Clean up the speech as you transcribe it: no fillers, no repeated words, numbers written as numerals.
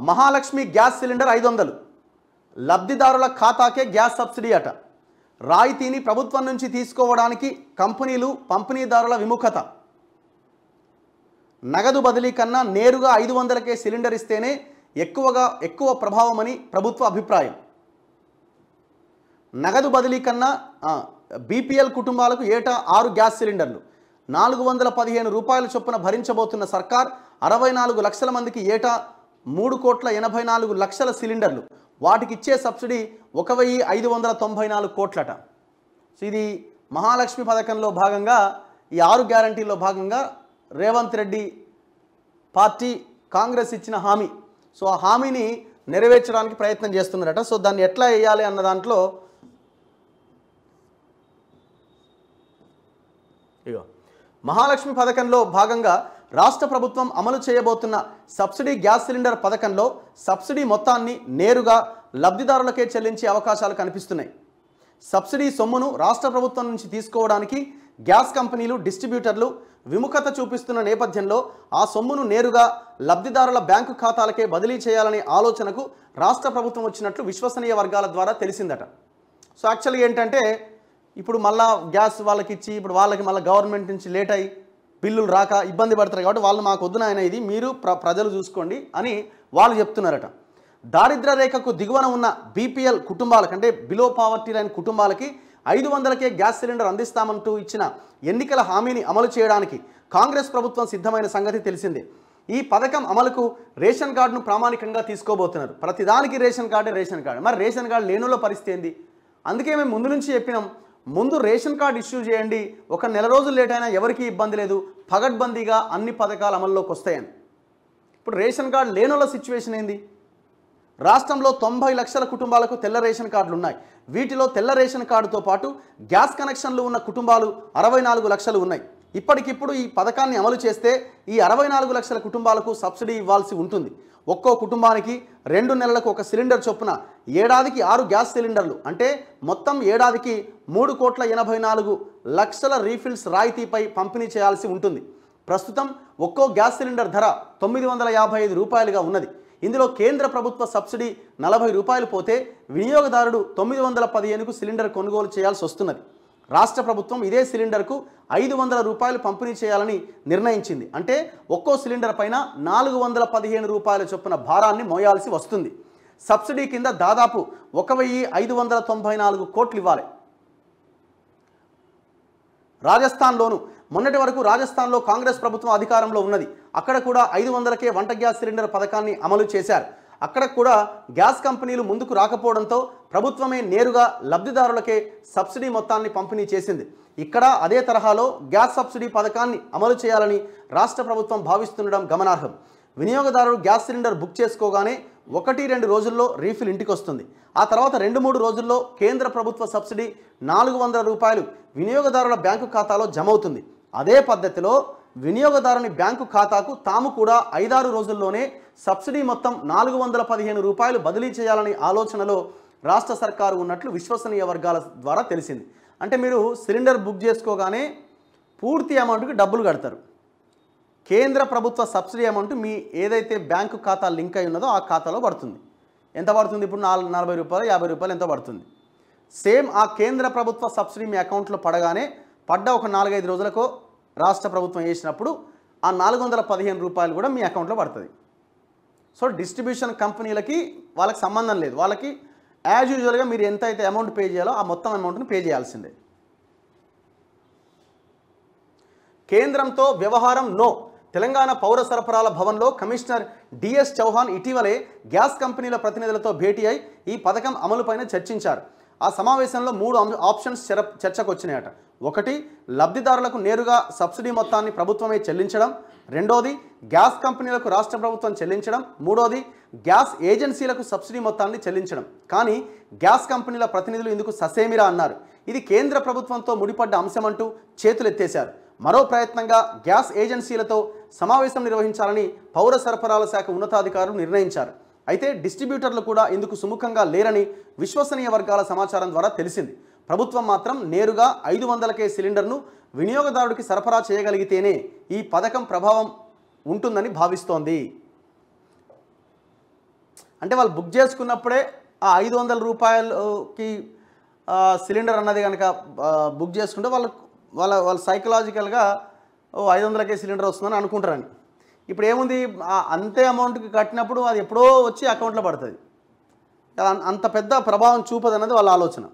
Mahalakshmi gas cylinder 500 లబ్ధిదారుల ఖాతాకే gas subsidy అట. రాయితీని ప్రభుత్వం నుంచి తీసుకోవడానికి కంపెనీలు పంపిణీదారుల విముఖత. నగదు బదిలీ కన్నా నేరుగా 500కే సిలిండర్ ఇస్తేనే ఎక్కువ ప్రభావమని ప్రభుత్వ అభిప్రాయం. నగదు బదిలీ కన్నా బీపీఎల్ కుటుంబాలకు ఏటా 6 గ్యాస్ సిలిండర్లు 415 రూపాయల చొప్పున భరించబోతున్న సర్కార్ 64 లక్షల మందికి ఏటా 3,84,00,000 సిలిండర్లు, వాటికి ఇచ్చే సబ్సిడీ 1,594 కోట్లట. సో ఇది మహాలక్ష్మి పథకంలో భాగంగా ఈ 6 గ్యారంటీల్లో భాగంగా రేవంత్ రెడ్డి పార్టీ కాంగ్రెస్ ఇచ్చిన హామీ. సో ఆ హామీని నెరవేర్చడానికి ప్రయత్నం చేస్తున్నారట. సో దాన్ని ఎట్లా వేయాలి అన్న దాంట్లో ఇగో మహాలక్ష్మి పథకంలో భాగంగా రాష్ట్ర ప్రభుత్వం అమలు చేయబోతున్న సబ్సిడీ గ్యాస్ సిలిండర్ పథకంలో సబ్సిడీ మొత్తాన్ని నేరుగా లబ్ధిదారులకే చెల్లించే అవకాశాలు కనిపిస్తున్నాయి. సబ్సిడీ సొమ్మును రాష్ట్ర ప్రభుత్వం నుంచి తీసుకోవడానికి గ్యాస్ కంపెనీలు, డిస్ట్రిబ్యూటర్లు విముఖత చూపిస్తున్న నేపథ్యంలో ఆ సొమ్మును నేరుగా లబ్ధిదారుల బ్యాంకు ఖాతాలకే బదిలీ చేయాలనే ఆలోచనకు రాష్ట్ర ప్రభుత్వం వచ్చినట్లు విశ్వసనీయ వర్గాల ద్వారా తెలిసిందట. సో యాక్చువల్గా ఏంటంటే ఇప్పుడు మళ్ళా గ్యాస్ వాళ్ళకి ఇచ్చి ఇప్పుడు వాళ్ళకి మళ్ళీ గవర్నమెంట్ నుంచి లేట్ అయ్యి బిల్లులు రాక ఇబ్బంది పడతారు కాబట్టి వాళ్ళు మాకు వద్దున ఆయన ఇది మీరు ప్రజలు చూసుకోండి అని వాళ్ళు చెప్తున్నారట. దారిద్ర్య రేఖకు దిగువన ఉన్న బీపీఎల్ కుటుంబాలకు అంటే బిలో పావర్టీ లైన్ కుటుంబాలకి 500కే గ్యాస్ సిలిండర్ అందిస్తామంటూ ఇచ్చిన ఎన్నికల హామీని అమలు చేయడానికి కాంగ్రెస్ ప్రభుత్వం సిద్ధమైన సంగతి తెలిసిందే. ఈ పథకం అమలుకు రేషన్ కార్డును ప్రామాణికంగా తీసుకోబోతున్నారు. ప్రతిదానికి రేషన్ కార్డు. మరి రేషన్ కార్డు లేనుల పరిస్థితి ఏంది? అందుకే మేము ముందు నుంచి చెప్పినాం, ముందు రేషన్ కార్డు ఇష్యూ చేయండి, ఒక నెల రోజులు లేట్ అయినా ఎవరికీ ఇబ్బంది లేదు, పగడ్బందీగా అన్ని పథకాలు అమల్లోకి వస్తాయని. ఇప్పుడు రేషన్ కార్డు లేనుల సిచ్యువేషన్ ఏంది? రాష్ట్రంలో 90 లక్షల కుటుంబాలకు తెల్ల రేషన్ కార్డులు ఉన్నాయి. వీటిలో తెల్ల రేషన్ కార్డుతో పాటు గ్యాస్ కనెక్షన్లు ఉన్న కుటుంబాలు 64 లక్షలు ఉన్నాయి. ఇప్పటికిప్పుడు ఈ పథకాన్ని అమలు చేస్తే ఈ 64 లక్షల కుటుంబాలకు సబ్సిడీ ఇవ్వాల్సి ఉంటుంది. ఒక్కో కుటుంబానికి 2 నెలలకు ఒక సిలిండర్ చొప్పున ఏడాదికి 6 గ్యాస్ సిలిండర్లు అంటే మొత్తం ఏడాదికి 3,84,00,000 రీఫిల్స్ రాయితీపై పంపిణీ చేయాల్సి ఉంటుంది. ప్రస్తుతం ఒక్కో గ్యాస్ సిలిండర్ ధర 955 రూపాయలుగా ఉన్నది. ఇందులో కేంద్ర ప్రభుత్వ సబ్సిడీ 40 రూపాయలు పోతే వినియోగదారుడు 915కు సిలిండర్ కొనుగోలు చేయాల్సి వస్తున్నది. రాష్ట్ర ప్రభుత్వం ఇదే సిలిండర్కు 500 రూపాయలు పంపిణీ చేయాలని నిర్ణయించింది. అంటే ఒక్కో సిలిండర్ పైన 415 రూపాయల చొప్పున భారాన్ని మోయాల్సి వస్తుంది. సబ్సిడీ కింద దాదాపు 1,594 కోట్లు ఇవ్వాలి. రాజస్థాన్లోను మొన్నటి వరకు రాజస్థాన్లో కాంగ్రెస్ ప్రభుత్వం అధికారంలో ఉన్నది. అక్కడ కూడా 500కే వంట గ్యాస్ సిలిండర్ పథకాన్ని అమలు చేశారు. అక్కడ కూడా గ్యాస్ కంపెనీలు ముందుకు రాకపోవడంతో ప్రభుత్వమే నేరుగా లబ్ధిదారులకే సబ్సిడీ మొత్తాన్ని పంపిణీ చేసింది. ఇక్కడ అదే తరహాలో గ్యాస్ సబ్సిడీ పథకాన్ని అమలు చేయాలని రాష్ట్ర ప్రభుత్వం భావిస్తుండడం గమనార్హం. వినియోగదారుడు గ్యాస్ సిలిండర్ బుక్ చేసుకోగానే 1-2 రోజుల్లో రీఫిల్ ఇంటికి వస్తుంది. ఆ తర్వాత 2-3 రోజుల్లో కేంద్ర ప్రభుత్వ సబ్సిడీ 400 రూపాయలు వినియోగదారుల బ్యాంకు ఖాతాలో జమ అవుతుంది. అదే పద్ధతిలో వినియోగదారుని బ్యాంకు ఖాతాకు తాము కూడా 5-6 రోజుల్లోనే సబ్సిడీ మొత్తం 415 రూపాయలు బదిలీ చేయాలనే ఆలోచనలో రాష్ట్ర సర్కారు ఉన్నట్లు విశ్వసనీయ వర్గాల ద్వారా తెలిసింది. అంటే మీరు సిలిండర్ బుక్ చేసుకోగానే పూర్తి అమౌంట్కి డబ్బులు కడతారు. కేంద్ర ప్రభుత్వ సబ్సిడీ అమౌంట్ మీ ఏదైతే బ్యాంకు ఖాతా లింక్ అయి ఉన్నదో ఆ ఖాతాలో పడుతుంది. ఎంత పడుతుంది? ఇప్పుడు 40 రూపాయలు 50 రూపాయలు ఎంతో పడుతుంది. సేమ్ ఆ కేంద్ర ప్రభుత్వ సబ్సిడీ మీ అకౌంట్లో పడగానే పడ్డ ఒక 4-5 రోజులకు రాష్ట్ర ప్రభుత్వం వేసినప్పుడు ఆ 415 రూపాయలు కూడా మీ అకౌంట్లో పడుతుంది. సో డిస్ట్రిబ్యూషన్ కంపెనీలకి వాళ్ళకి సంబంధం లేదు. వాళ్ళకి యాజ్ యూజువల్గా మీరు ఎంత అయితే అమౌంట్ పే చేయాలో ఆ మొత్తం అమౌంట్ని పే చేయాల్సిందే. కేంద్రంతో వ్యవహారం నో. తెలంగాణ పౌర సరఫరాల భవన్లో కమిషనర్ డిఎస్ చౌహాన్ ఇటీవలే గ్యాస్ కంపెనీల ప్రతినిధులతో భేటీ అయి ఈ పథకం అమలుపైన చర్చించారు. ఆ సమావేశంలో 3 ఆప్షన్స్ చర్చకు వచ్చినాయట. 1, లబ్ధిదారులకు నేరుగా సబ్సిడీ మొత్తాన్ని ప్రభుత్వమే చెల్లించడం. 2ది, గ్యాస్ కంపెనీలకు రాష్ట్ర ప్రభుత్వం చెల్లించడం. 3ది, గ్యాస్ ఏజెన్సీలకు సబ్సిడీ మొత్తాన్ని చెల్లించడం. కానీ గ్యాస్ కంపెనీల ప్రతినిధులు ఇందుకు ససేమిరా అన్నారు. ఇది కేంద్ర ప్రభుత్వంతో ముడిపడ్డ అంశమంటూ చేతులెత్తేశారు. మరో ప్రయత్నంగా గ్యాస్ ఏజెన్సీలతో సమావేశం నిర్వహించాలని పౌర సరఫరాల శాఖ ఉన్నతాధికారులు నిర్ణయించారు. అయితే డిస్ట్రిబ్యూటర్లు కూడా ఇందుకు సుముఖంగా లేరని విశ్వసనీయ వర్గాల సమాచారం ద్వారా తెలిసింది. ప్రభుత్వం మాత్రం నేరుగా 500కే సిలిండర్ను వినియోగదారుడికి సరఫరా చేయగలిగితేనే ఈ పథకం ప్రభావం ఉంటుందని భావిస్తోంది. అంటే వాళ్ళు బుక్ చేసుకున్నప్పుడే ఆ 500 రూపాయలకి సిలిండర్ అన్నది కనుక బుక్ చేసుకుంటే వాళ్ళ సైకలాజికల్గా 500కే సిలిండర్ వస్తుందని అనుకుంటారని. ఇప్పుడు ఏముంది, అంతే అమౌంట్కి కట్టినప్పుడు అది ఎప్పుడో వచ్చి అకౌంట్లో పడుతుంది. అంత పెద్ద ప్రభావం చూపదన్నది వాళ్ళ ఆలోచన.